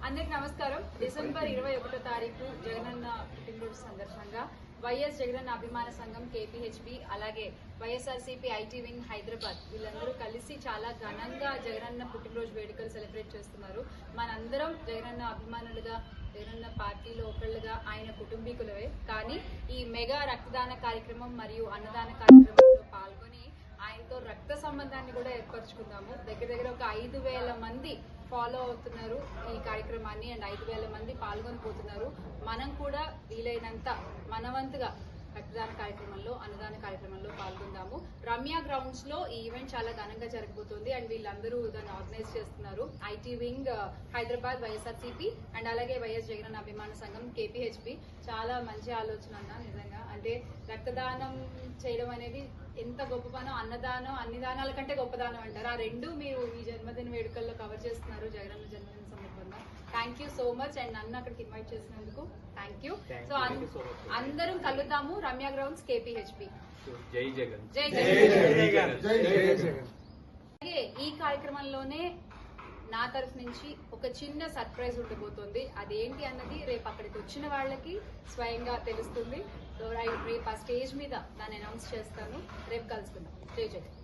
అందరికి నమస్కారం. డిసెంబర్ 21వ తారీఖు జగనన్న పుట్టినరోజు సందర్భంగా వైఎస్ జగనన్న అభిమాన సంఘం KPHB అలాగే వైఎస్ఆర్సీపీ IT వింగ్ హైదరాబాద్ వీళ్ళందరూ కలిసి చాలా ఘనంగా జగనన్న పుట్టినరోజు వేడుకలు సెలబ్రేట్ చేస్తున్నారు. మనందరం జగనన్న అభిమానులుగా, జగనన్న పార్టీలో ఒకళ్ళుగా, ఆయన కుటుంబీకులవే. కానీ ఈ మెగా రక్తదాన కార్యక్రమం మరియు అన్నదాన కార్యక్రమంలో పాల్గొని ఆయనతో రక్త సంబంధాన్ని కూడా ఏర్పరచుకుందాము. దగ్గర ఒక 5,000 మంది ఫాలో అవుతున్నారు ఈ కార్యక్రమాన్ని అండ్ 5,000 మంది పాల్గొనిపోతున్నారు. మనం కూడా వీలైనంత మనవంతుగా రక్తదాన కార్యక్రమంలో, అన్నదాన కార్యక్రమంలో పాల్గొందాము. రమ్య గ్రౌండ్స్ లో ఈ ఈవెంట్ చాలా ఘనంగా జరగబోతోంది అండ్ వీళ్ళందరూ దాన్ని ఆర్గనైజ్ చేస్తున్నారు. IT wing Hyderabad YSRCP and అలాగే వైఎస్ జగనన్న అభిమాన సంఘం KPHB. చాలా మంచి ఆలోచన అన్న, నిజంగా. అంటే రక్తదానం చేయడం అనేది ఎంత గొప్ప పనో, అన్నదానం అన్ని దానాల కంటే గొప్పదానం అంటారు. ఆ రెండు మీరు ఈ జన్మదిన వేడుకల్లో కవర్ చేస్తున్నారు జగనన్న జన్మదిన సందర్భంగా. Thank you so much and నన్ను అక్కడికి ఇన్వైట్ చేసినందుకు థ్యాంక్ యూ. సో అందరం కలుద్దాము రమ్య గ్రౌండ్స్ KPHB. జై జగన్. జై జగన్. అలాగే ఈ కార్యక్రమంలోనే నా తరఫు నుంచి ఒక చిన్న సర్ప్రైజ్ ఉండబోతోంది. అదేంటి అన్నది రేపు అక్కడికి వచ్చిన వాళ్ళకి స్వయంగా తెలుస్తుంది. సో రేపు ఆ స్టేజ్ మీద దాన్ని అనౌన్స్ చేస్తాను. రేపు కలుసుకుందాం. జై జగన్.